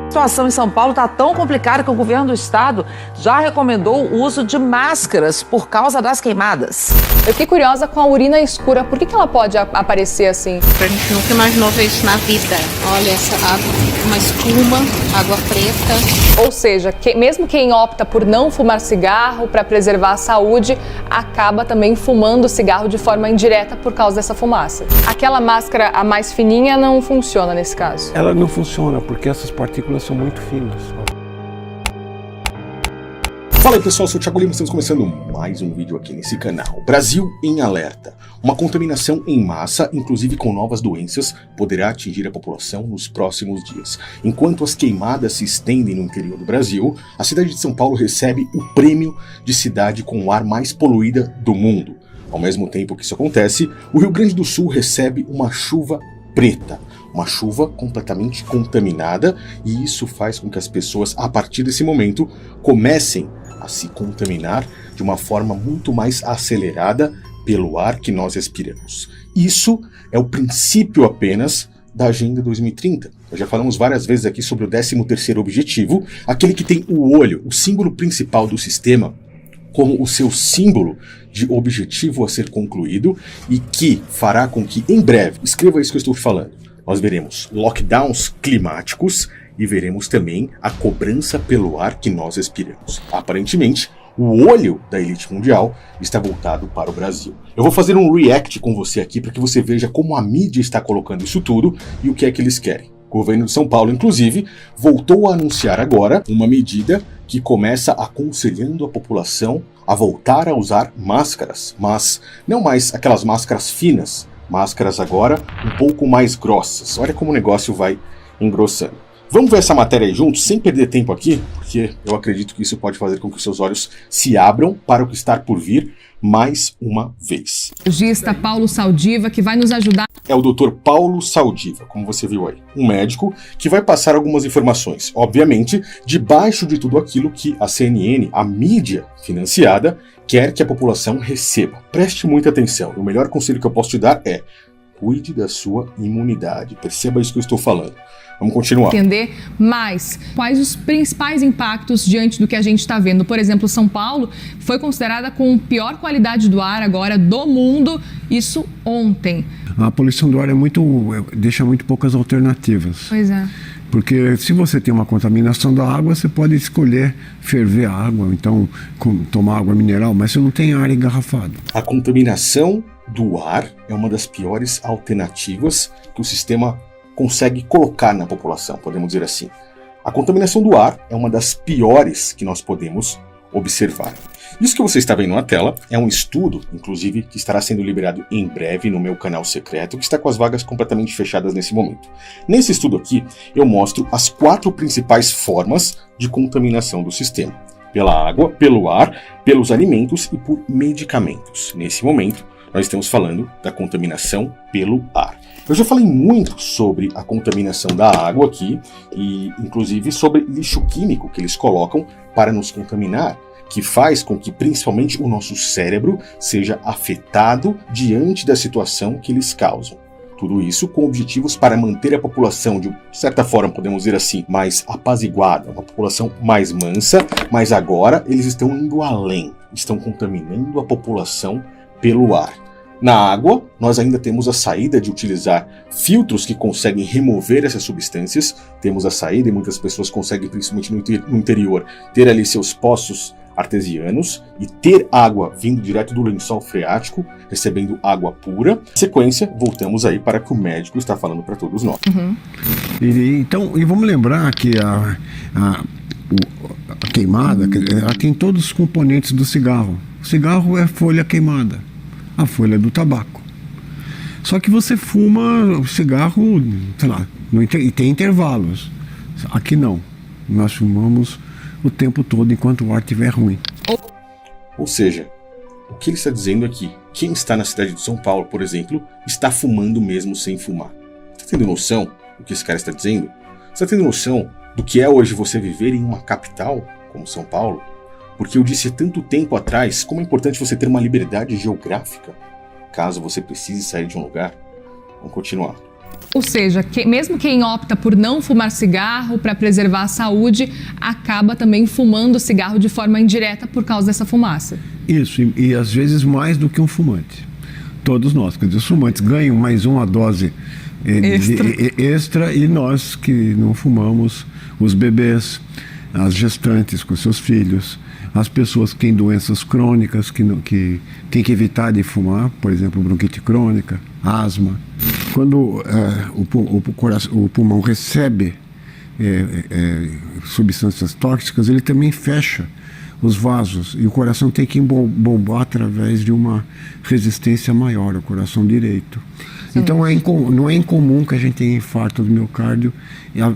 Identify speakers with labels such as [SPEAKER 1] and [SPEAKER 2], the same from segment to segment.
[SPEAKER 1] A situação em São Paulo está tão complicada que o governo do estado já recomendou o uso de máscaras por causa das queimadas.
[SPEAKER 2] Eu fiquei curiosa com a urina escura. Por que ela pode aparecer assim?
[SPEAKER 3] A gente nunca imaginou ver isso na vida. Olha essa água, uma espuma, água preta.
[SPEAKER 2] Ou seja, mesmo quem opta por não fumar cigarro para preservar a saúde, acaba também fumando cigarro de forma indireta por causa dessa fumaça. Aquela máscara, a mais fininha, não funciona nesse caso.
[SPEAKER 4] Ela não funciona porque essas partículas são muito finas.
[SPEAKER 5] Fala aí pessoal, eu sou o Thiago Lima, estamos começando mais um vídeo aqui nesse canal. Brasil em alerta. Uma contaminação em massa, inclusive com novas doenças, poderá atingir a população nos próximos dias. Enquanto as queimadas se estendem no interior do Brasil, a cidade de São Paulo recebe o prêmio de cidade com o ar mais poluída do mundo. Ao mesmo tempo que isso acontece, o Rio Grande do Sul recebe uma chuva preta. Uma chuva completamente contaminada, e isso faz com que as pessoas, a partir desse momento, comecem a se contaminar de uma forma muito mais acelerada pelo ar que nós respiramos. Isso é o princípio apenas da Agenda 2030. Nós já falamos várias vezes aqui sobre o 13º objetivo, aquele que tem o olho, o símbolo principal do sistema, como o seu símbolo de objetivo a ser concluído, e que fará com que, em breve, escreva isso que eu estou falando, nós veremos lockdowns climáticos e veremos também a cobrança pelo ar que nós respiramos. Aparentemente, o olho da elite mundial está voltado para o Brasil. Eu vou fazer um react com você aqui para que você veja como a mídia está colocando isso tudo e o que é que eles querem. O governo de São Paulo, inclusive, voltou a anunciar agora uma medida que começa aconselhando a população a voltar a usar máscaras, mas não mais aquelas máscaras finas, máscaras agora um pouco mais grossas. Olha como o negócio vai engrossando. Vamos ver essa matéria aí juntos, sem perder tempo aqui, porque eu acredito que isso pode fazer com que os seus olhos se abram para o que está por vir mais uma vez.
[SPEAKER 6] O urologista Paulo Saldiva, que vai nos ajudar.
[SPEAKER 5] É o Dr. Paulo Saldiva, como você viu aí, um médico que vai passar algumas informações, obviamente, debaixo de tudo aquilo que a CNN, a mídia financiada, quer que a população receba. Preste muita atenção. O melhor conselho que eu posso te dar é: cuide da sua imunidade. Perceba isso que eu estou falando. Vamos continuar.
[SPEAKER 6] Entender mais quais os principais impactos diante do que a gente está vendo. Por exemplo, São Paulo foi considerada com pior qualidade do ar agora do mundo, isso ontem.
[SPEAKER 4] A poluição do ar deixa muito poucas alternativas.
[SPEAKER 6] Pois é.
[SPEAKER 4] Porque se você tem uma contaminação da água, você pode escolher ferver a água, então tomar água mineral, mas você não tem ar engarrafado.
[SPEAKER 5] A contaminação do ar é uma das piores alternativas que o sistema consegue colocar na população, podemos dizer assim. A contaminação do ar é uma das piores que nós podemos observar. Isso que você está vendo na tela é um estudo, inclusive, que estará sendo liberado em breve no meu canal secreto, que está com as vagas completamente fechadas nesse momento. Nesse estudo aqui, eu mostro as 4 principais formas de contaminação do sistema: pela água, pelo ar, pelos alimentos e por medicamentos. Nesse momento, nós estamos falando da contaminação pelo ar. Eu já falei muito sobre a contaminação da água aqui, e inclusive sobre lixo químico que eles colocam para nos contaminar, que faz com que principalmente o nosso cérebro seja afetado diante da situação que eles causam. Tudo isso com objetivos para manter a população, de certa forma, podemos dizer assim, mais apaziguada, uma população mais mansa, mas agora eles estão indo além, estão contaminando a população pelo ar. Na água, nós ainda temos a saída de utilizar filtros que conseguem remover essas substâncias. Temos a saída e muitas pessoas conseguem, principalmente no interior, ter ali seus poços artesianos e ter água vindo direto do lençol freático, recebendo água pura. Na sequência, voltamos aí para o que o médico está falando para todos nós.
[SPEAKER 6] Uhum.
[SPEAKER 4] E vamos lembrar que a queimada, ela tem todos os componentes do cigarro. O cigarro é folha queimada, a folha do tabaco. Só que você fuma o cigarro, sei lá, e tem intervalos. Aqui não. Nós fumamos o tempo todo enquanto o ar estiver ruim.
[SPEAKER 5] Ou seja, o que ele está dizendo é que quem está na cidade de São Paulo, por exemplo, está fumando mesmo sem fumar. Está tendo noção do que esse cara está dizendo? Está tendo noção do que é hoje você viver em uma capital como São Paulo? Porque eu disse há tanto tempo atrás como é importante você ter uma liberdade geográfica, caso você precise sair de um lugar. Vamos continuar.
[SPEAKER 6] Ou seja, mesmo quem opta por não fumar cigarro para preservar a saúde, acaba também fumando cigarro de forma indireta por causa dessa fumaça.
[SPEAKER 4] Isso, e às vezes mais do que um fumante. Todos nós, quer dizer, os fumantes ganham mais uma dose extra e nós que não fumamos, os bebês, as gestantes com seus filhos, as pessoas que têm doenças crônicas, que têm que evitar de fumar, por exemplo, bronquite crônica, asma. Quando o pulmão recebe substâncias tóxicas, ele também fecha os vasos e o coração tem que bombar através de uma resistência maior, o coração direito. Sim. Então não é incomum que a gente tenha infarto do miocárdio,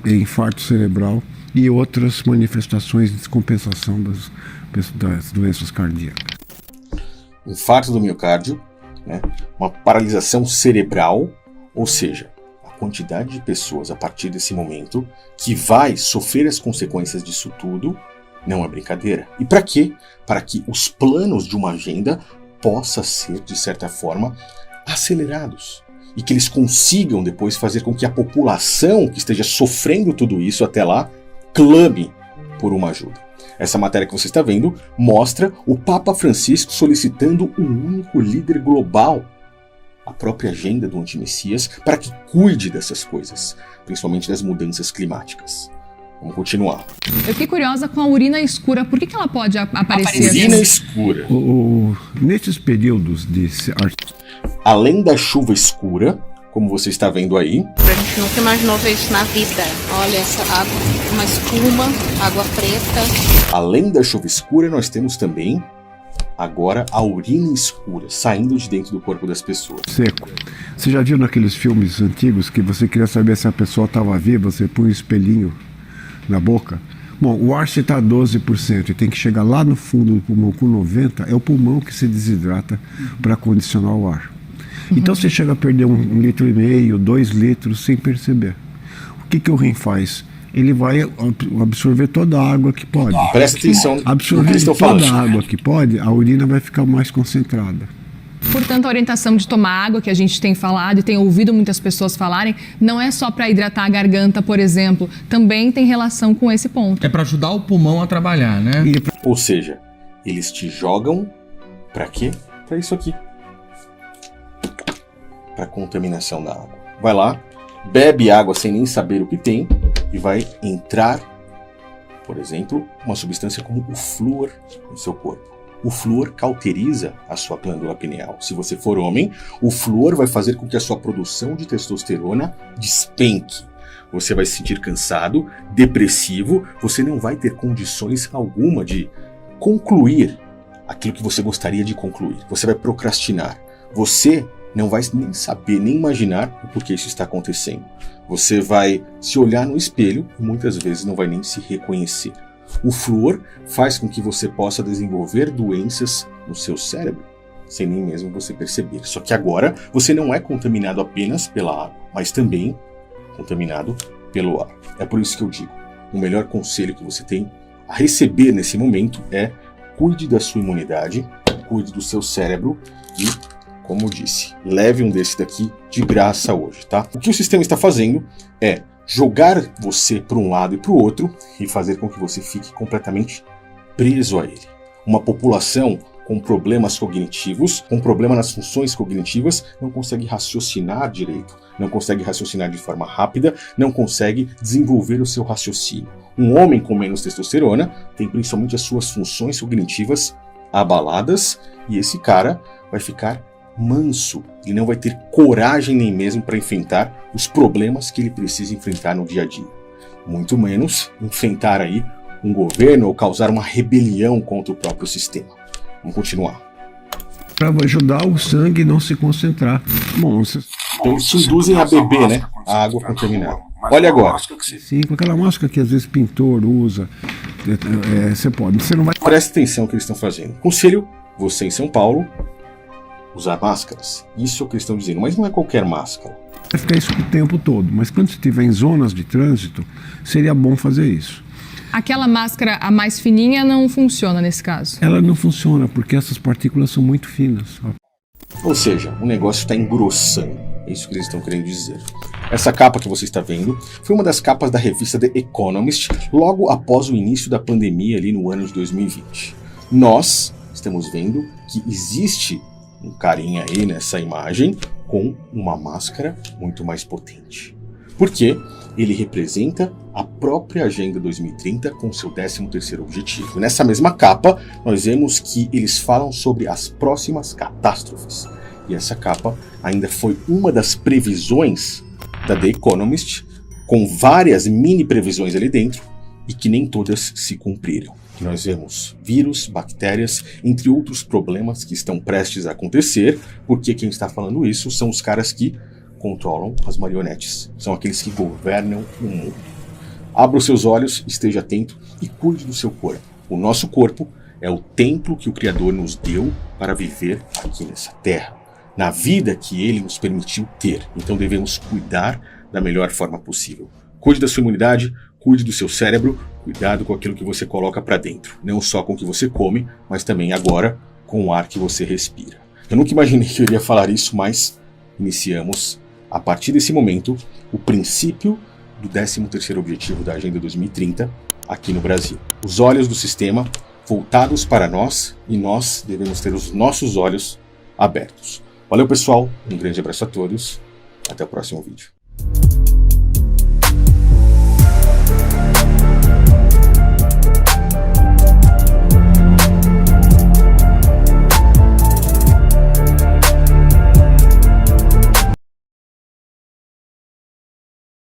[SPEAKER 4] infarto cerebral e outras manifestações de descompensação das doenças cardíacas.
[SPEAKER 5] Infarto do miocárdio, né? Uma paralisação cerebral, ou seja, a quantidade de pessoas a partir desse momento que vai sofrer as consequências disso tudo não é brincadeira. E para quê? Para que os planos de uma agenda possam ser, de certa forma, acelerados. E que eles consigam depois fazer com que a população que esteja sofrendo tudo isso até lá clame por uma ajuda. Essa matéria que você está vendo mostra o Papa Francisco solicitando um único líder global, a própria agenda do antimessias, para que cuide dessas coisas, principalmente das mudanças climáticas. Vamos continuar.
[SPEAKER 6] Eu fiquei curiosa com a urina escura. Por que ela pode aparecer?
[SPEAKER 5] Urina escura.
[SPEAKER 4] Nesses períodos de...
[SPEAKER 5] Além da chuva escura, como você está vendo aí.
[SPEAKER 3] A gente nunca imaginou ver isso na vida. Olha essa água, uma espuma, água preta.
[SPEAKER 5] Além da chuva escura, nós temos também agora a urina escura, saindo de dentro do corpo das pessoas.
[SPEAKER 4] Seco. Você já viu naqueles filmes antigos que você queria saber se a pessoa estava viva, você põe um espelhinho na boca? Bom, o ar está a 12% e tem que chegar lá no fundo do pulmão com 90%, é o pulmão que se desidrata para condicionar o ar. Então você chega a perder 1,5 litro, 2 litros sem perceber. O que o rim faz? Ele vai absorver toda a água que pode.
[SPEAKER 5] Presta atenção.
[SPEAKER 4] Absorver toda a água que pode, a urina vai ficar mais concentrada.
[SPEAKER 6] Portanto, a orientação de tomar água que a gente tem falado e tem ouvido muitas pessoas falarem, não é só para hidratar a garganta, por exemplo, também tem relação com esse ponto.
[SPEAKER 7] É para ajudar o pulmão a trabalhar, né?
[SPEAKER 5] Ou seja, eles te jogam para quê? Para isso aqui. Para contaminação da água. Vai lá, bebe água sem nem saber o que tem e vai entrar, por exemplo, uma substância como o flúor no seu corpo. O flúor cauteriza a sua glândula pineal. Se você for homem, o flúor vai fazer com que a sua produção de testosterona despenque. Você vai se sentir cansado, depressivo, você não vai ter condições alguma de concluir aquilo que você gostaria de concluir. Você vai procrastinar. Você não vai nem saber, nem imaginar o porquê isso está acontecendo. Você vai se olhar no espelho e muitas vezes não vai nem se reconhecer. O flúor faz com que você possa desenvolver doenças no seu cérebro, sem nem mesmo você perceber. Só que agora você não é contaminado apenas pela água, mas também contaminado pelo ar. É por isso que eu digo, o melhor conselho que você tem a receber nesse momento é: cuide da sua imunidade, cuide do seu cérebro e, como eu disse, leve um desse daqui de graça hoje, tá? O que o sistema está fazendo é jogar você para um lado e para o outro e fazer com que você fique completamente preso a ele. Uma população com problemas cognitivos, com problema nas funções cognitivas, não consegue raciocinar direito, não consegue raciocinar de forma rápida, não consegue desenvolver o seu raciocínio. Um homem com menos testosterona tem principalmente as suas funções cognitivas abaladas e esse cara vai ficar manso, ele não vai ter coragem nem mesmo para enfrentar os problemas que ele precisa enfrentar no dia a dia. Muito menos enfrentar aí um governo ou causar uma rebelião contra o próprio sistema. Vamos continuar.
[SPEAKER 4] Para ajudar o sangue não se concentrar. Bom,
[SPEAKER 5] então eles te induzem a beber, né? A água contaminada. Olha agora.
[SPEAKER 4] Sim, com aquela máscara que às vezes pintor usa, você pode. Você não vai.
[SPEAKER 5] Presta atenção no que eles estão fazendo. Conselho, você em São Paulo, usar máscaras. Isso é o que eles estão dizendo, mas não é qualquer máscara.
[SPEAKER 4] Vai ficar isso o tempo todo, mas quando você estiver em zonas de trânsito, seria bom fazer isso.
[SPEAKER 6] Aquela máscara, a mais fininha, não funciona nesse caso?
[SPEAKER 4] Ela não funciona porque essas partículas são muito finas.
[SPEAKER 5] Ou seja, o negócio está engrossando. É isso que eles estão querendo dizer. Essa capa que você está vendo foi uma das capas da revista The Economist logo após o início da pandemia ali no ano de 2020. Nós estamos vendo que existe um carinha aí nessa imagem com uma máscara muito mais potente. Porque ele representa a própria Agenda 2030 com seu 13º objetivo. Nessa mesma capa, nós vemos que eles falam sobre as próximas catástrofes. E essa capa ainda foi uma das previsões da The Economist, com várias mini previsões ali dentro, e que nem todas se cumpriram. Nós vemos vírus, bactérias, entre outros problemas que estão prestes a acontecer, porque quem está falando isso são os caras que controlam as marionetes, são aqueles que governam o mundo. Abra os seus olhos, esteja atento e cuide do seu corpo. O nosso corpo é o templo que o Criador nos deu para viver aqui nessa terra, na vida que Ele nos permitiu ter. Então devemos cuidar da melhor forma possível. Cuide da sua imunidade, cuide do seu cérebro, cuidado com aquilo que você coloca para dentro. Não só com o que você come, mas também agora com o ar que você respira. Eu nunca imaginei que eu iria falar isso, mas iniciamos, a partir desse momento, o princípio do 13º objetivo da Agenda 2030 aqui no Brasil. Os olhos do sistema voltados para nós e nós devemos ter os nossos olhos abertos. Valeu, pessoal. Um grande abraço a todos. Até o próximo vídeo.